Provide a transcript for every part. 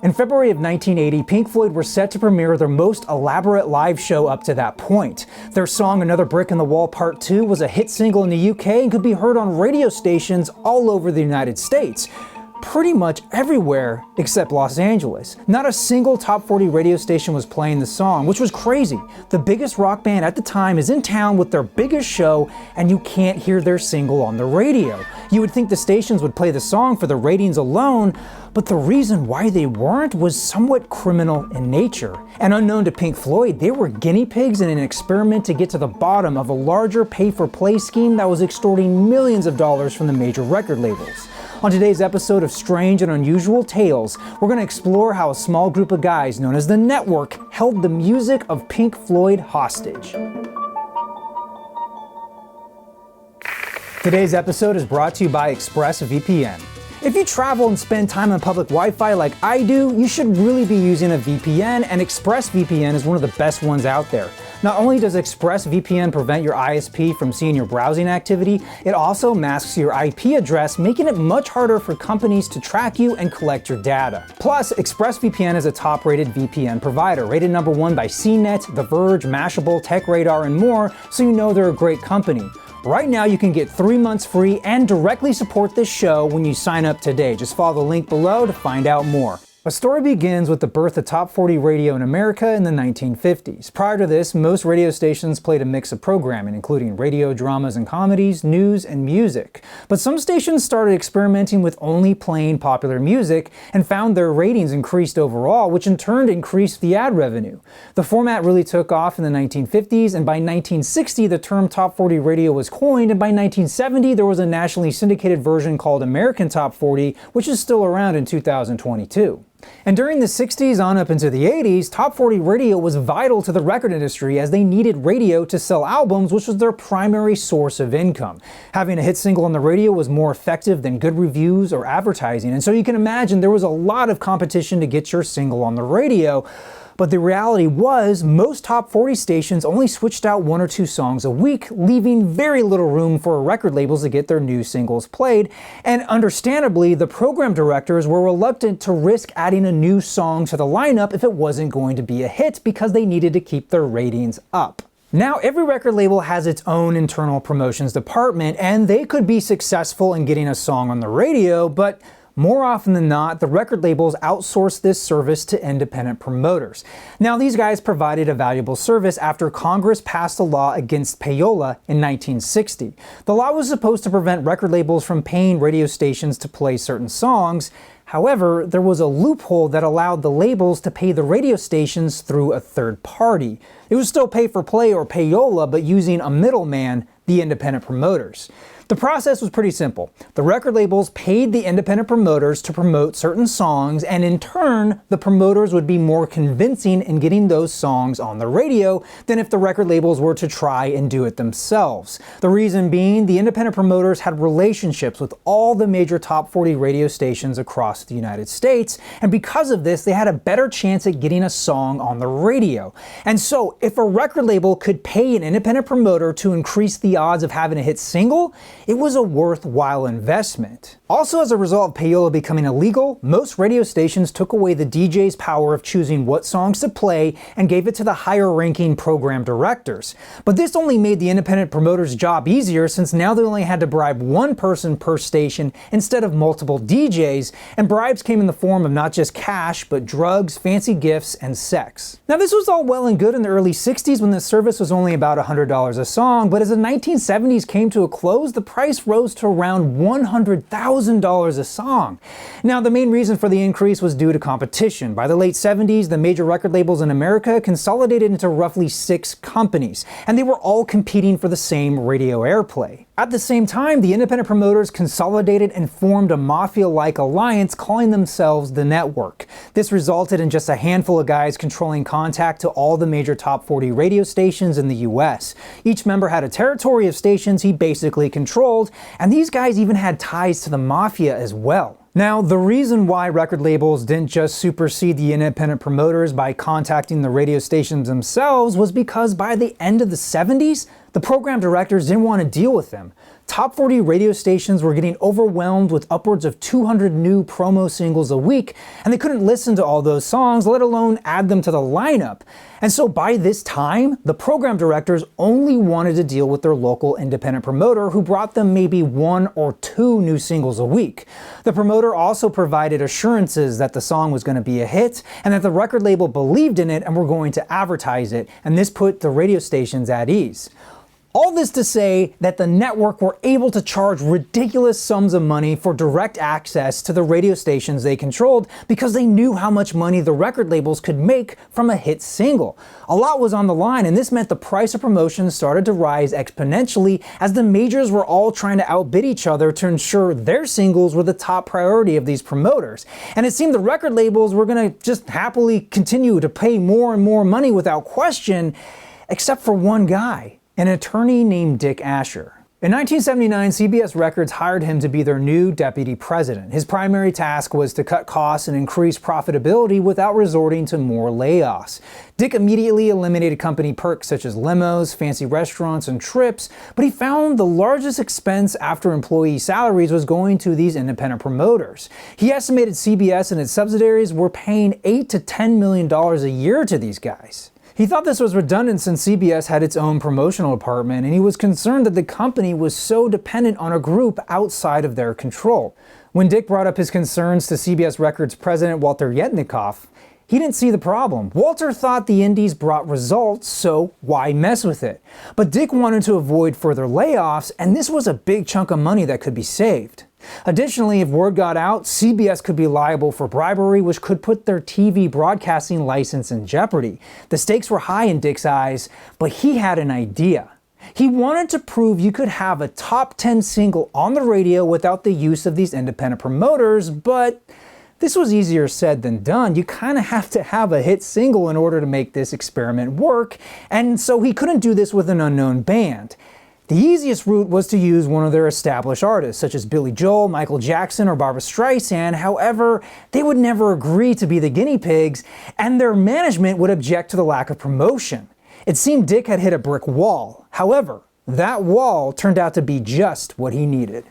In February of 1980, Pink Floyd were set to premiere their most elaborate live show up to that point. Their song Another Brick in the Wall Part 2 was a hit single in the UK and could be heard on radio stations all over the United States. Pretty much everywhere except Los Angeles. Not a single top 40 radio station was playing the song, which was crazy. The biggest rock band at the time is in town with their biggest show, and you can't hear their single on the radio. You would think the stations would play the song for the ratings alone, but the reason why they weren't was somewhat criminal in nature. And unknown to Pink Floyd, they were guinea pigs in an experiment to get to the bottom of a larger pay-for-play scheme that was extorting millions of dollars from the major record labels. On today's episode of Strange and Unusual Tales, we're going to explore how a small group of guys known as the Network held the music of Pink Floyd hostage. Today's episode is brought to you by ExpressVPN. If you travel and spend time on public Wi-Fi like I do, you should really be using a VPN, and ExpressVPN is one of the best ones out there. Not only does ExpressVPN prevent your ISP from seeing your browsing activity, it also masks your IP address, making it much harder for companies to track you and collect your data. Plus, ExpressVPN is a top-rated VPN provider, rated number 1 by CNET, The Verge, Mashable, TechRadar, and more, so you know they're a great company. Right now, you can get 3 months free and directly support this show when you sign up today. Just follow the link below to find out more. A story begins with the birth of top 40 radio in America in the 1950s. Prior to this, most radio stations played a mix of programming, including radio dramas and comedies, news, and music. But some stations started experimenting with only playing popular music and found their ratings increased overall, which in turn increased the ad revenue. The format really took off in the 1950s, and by 1960, the term Top 40 Radio was coined, and by 1970, there was a nationally syndicated version called American Top 40, which is still around in 2022. And during the 60s on up into the 80s, Top 40 Radio was vital to the record industry as they needed radio to sell albums, which was their primary source of income. Having a hit single on the radio was more effective than good reviews or advertising, and so you can imagine there was a lot of competition to get your single on the radio. But the reality was, most top 40 stations only switched out 1 or 2 songs a week, leaving very little room for record labels to get their new singles played. And understandably, the program directors were reluctant to risk adding a new song to the lineup if it wasn't going to be a hit, because they needed to keep their ratings up. Now, every record label has its own internal promotions department, and they could be successful in getting a song on the radio, but more often than not, the record labels outsource this service to independent promoters. Now, these guys provided a valuable service after Congress passed a law against payola in 1960. The law was supposed to prevent record labels from paying radio stations to play certain songs. However, there was a loophole that allowed the labels to pay the radio stations through a third party. It was still pay for play or payola, but using a middleman, the independent promoters. The process was pretty simple. The record labels paid the independent promoters to promote certain songs, and in turn, the promoters would be more convincing in getting those songs on the radio than if the record labels were to try and do it themselves. The reason being, the independent promoters had relationships with all the major top 40 radio stations across the United States, and because of this, they had a better chance at getting a song on the radio. And so, if a record label could pay an independent promoter to increase the odds of having a hit single, it was a worthwhile investment. Also, as a result of payola becoming illegal, most radio stations took away the DJ's power of choosing what songs to play and gave it to the higher-ranking program directors. But this only made the independent promoter's job easier, since now they only had to bribe one person per station instead of multiple DJs, and bribes came in the form of not just cash, but drugs, fancy gifts, and sex. Now, this was all well and good in the early 60s when the service was only about $100 a song, but as the 1970s came to a close, the price rose to around $100,000 a song. Now, the main reason for the increase was due to competition. By the late 70s, the major record labels in America consolidated into roughly 6 companies, and they were all competing for the same radio airplay. At the same time, the independent promoters consolidated and formed a mafia-like alliance calling themselves the Network. This resulted in just a handful of guys controlling contact to all the major top 40 radio stations in the US. Each member had a territory of stations he basically controlled, and these guys even had ties to the mafia as well. Now, the reason why record labels didn't just supersede the independent promoters by contacting the radio stations themselves was because by the end of the 70s, The program directors didn't want to deal with them. Top 40 radio stations were getting overwhelmed with upwards of 200 new promo singles a week, and they couldn't listen to all those songs, let alone add them to the lineup. And so by this time, the program directors only wanted to deal with their local independent promoter who brought them maybe 1 or 2 new singles a week. The promoter also provided assurances that the song was going to be a hit and that the record label believed in it and were going to advertise it, and this put the radio stations at ease. All this to say that the network were able to charge ridiculous sums of money for direct access to the radio stations they controlled because they knew how much money the record labels could make from a hit single. A lot was on the line, and this meant the price of promotions started to rise exponentially as the majors were all trying to outbid each other to ensure their singles were the top priority of these promoters. And it seemed the record labels were going to just happily continue to pay more and more money without question, except for one guy. An attorney named Dick Asher. In 1979, CBS Records hired him to be their new deputy president. His primary task was to cut costs and increase profitability without resorting to more layoffs. Dick immediately eliminated company perks such as limos, fancy restaurants, and trips, but he found the largest expense after employee salaries was going to these independent promoters. He estimated CBS and its subsidiaries were paying $8 to $10 million a year to these guys. He thought this was redundant since CBS had its own promotional department, and he was concerned that the company was so dependent on a group outside of their control. When Dick brought up his concerns to CBS Records president Walter Yetnikoff, he didn't see the problem. Walter thought the indies brought results, so why mess with it? But Dick wanted to avoid further layoffs, and this was a big chunk of money that could be saved. Additionally, if word got out, CBS could be liable for bribery, which could put their TV broadcasting license in jeopardy. The stakes were high in Dick's eyes, but he had an idea. He wanted to prove you could have a top 10 single on the radio without the use of these independent promoters, but this was easier said than done. You kind of have to have a hit single in order to make this experiment work, and so he couldn't do this with an unknown band. The easiest route was to use one of their established artists, such as Billy Joel, Michael Jackson, or Barbra Streisand. However, they would never agree to be the guinea pigs, and their management would object to the lack of promotion. It seemed Dick had hit a brick wall. However, that wall turned out to be just what he needed.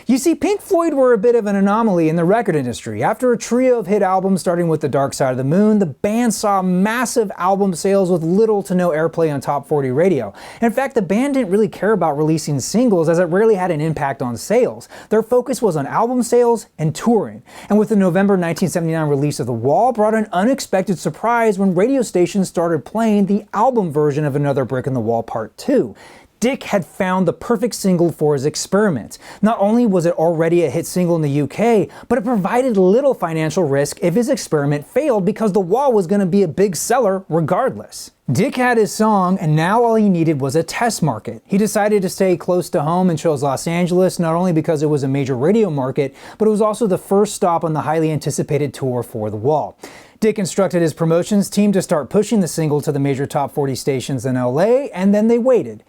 You see, Pink Floyd were a bit of an anomaly in the record industry. After a trio of hit albums starting with The Dark Side of the Moon, the band saw massive album sales with little to no airplay on top 40 radio. In fact, the band didn't really care about releasing singles as it rarely had an impact on sales. Their focus was on album sales and touring. And with the November 1979 release of The Wall brought an unexpected surprise when radio stations started playing the album version of Another Brick in the Wall Part 2. Dick had found the perfect single for his experiment. Not only was it already a hit single in the UK, but it provided little financial risk if his experiment failed because The Wall was going to be a big seller regardless. Dick had his song, and now all he needed was a test market. He decided to stay close to home and chose Los Angeles, not only because it was a major radio market, but it was also the first stop on the highly anticipated tour for The Wall. Dick instructed his promotions team to start pushing the single to the major top 40 stations in LA, and then they waited.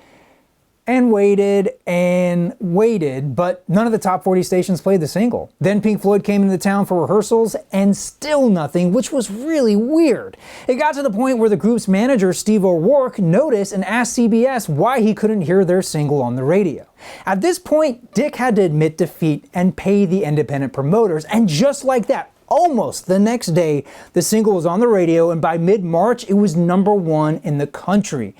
And waited, but none of the top 40 stations played the single. Then Pink Floyd came into town for rehearsals, and still nothing, which was really weird. It got to the point where the group's manager, Steve O'Rourke, noticed and asked CBS why he couldn't hear their single on the radio. At this point, Dick had to admit defeat and pay the independent promoters, and just like that, almost the next day, the single was on the radio, and by mid-March, it was #1 in the country.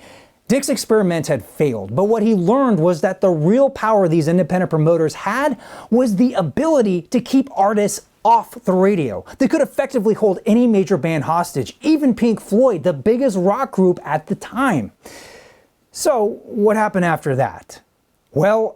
Dick's experiment had failed, but what he learned was that the real power these independent promoters had was the ability to keep artists off the radio. They could effectively hold any major band hostage, even Pink Floyd, the biggest rock group at the time. So, what happened after that? Well,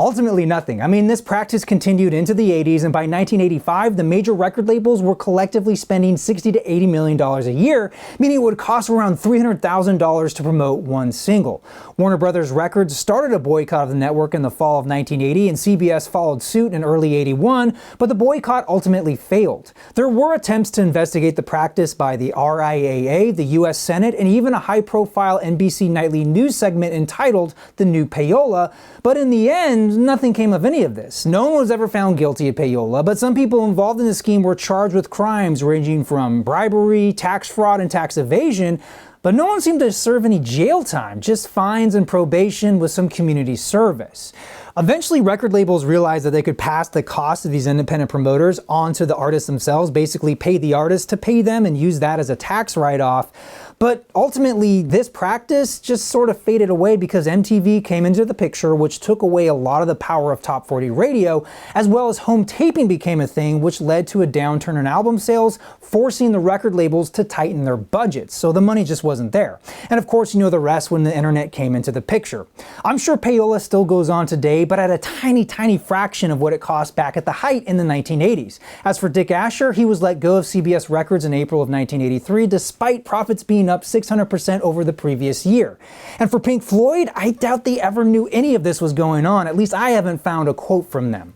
ultimately nothing. I mean, this practice continued into the 80s, and by 1985, the major record labels were collectively spending $60 to $80 million a year, meaning it would cost around $300,000 to promote one single. Warner Brothers Records started a boycott of the network in the fall of 1980, and CBS followed suit in early 81, but the boycott ultimately failed. There were attempts to investigate the practice by the RIAA, the US Senate, and even a high-profile NBC nightly news segment entitled The New Payola, but in the end, nothing came of any of this. No one was ever found guilty of payola, but some people involved in the scheme were charged with crimes ranging from bribery, tax fraud, and tax evasion, But no one seemed to serve any jail time, just fines and probation with some community service. Eventually, record labels realized that they could pass the cost of these independent promoters onto the artists themselves, basically pay the artists to pay them and use that as a tax write-off. But ultimately, this practice just sort of faded away because MTV came into the picture, which took away a lot of the power of top 40 radio, as well as home taping became a thing, which led to a downturn in album sales, forcing the record labels to tighten their budgets. So the money just wasn't there. And of course, you know the rest when the internet came into the picture. I'm sure payola still goes on today, but at a tiny fraction of what it cost back at the height in the 1980s. As for Dick Asher, he was let go of CBS Records in April of 1983, despite profits being up 600% over the previous year. And for Pink Floyd, I doubt they ever knew any of this was going on. At least I haven't found a quote from them.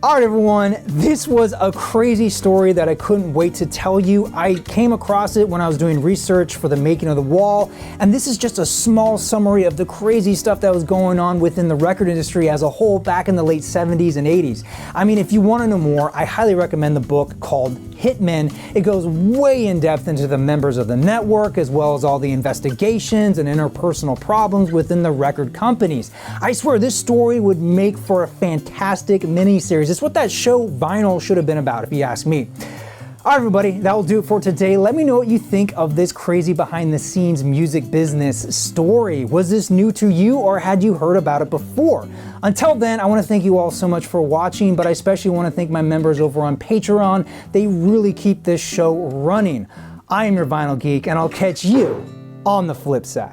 Alright everyone, this was a crazy story that I couldn't wait to tell you. I came across it when I was doing research for the making of The Wall, and this is just a small summary of the crazy stuff that was going on within the record industry as a whole back in the late 70s and 80s. I mean, if you want to know more, I highly recommend the book called Hitmen. It goes way in depth into the members of the network, as well as all the investigations and interpersonal problems within the record companies. I swear this story would make for a fantastic miniseries. It's what that show Vinyl should have been about, if you ask me. Alright everybody, that will do it for today. Let me know what you think of this crazy behind the scenes music business story. Was this new to you or had you heard about it before? Until then, I want to thank you all so much for watching, but I especially want to thank my members over on Patreon. They really keep this show running. I am your Vinyl Geek, and I'll catch you on the flip side.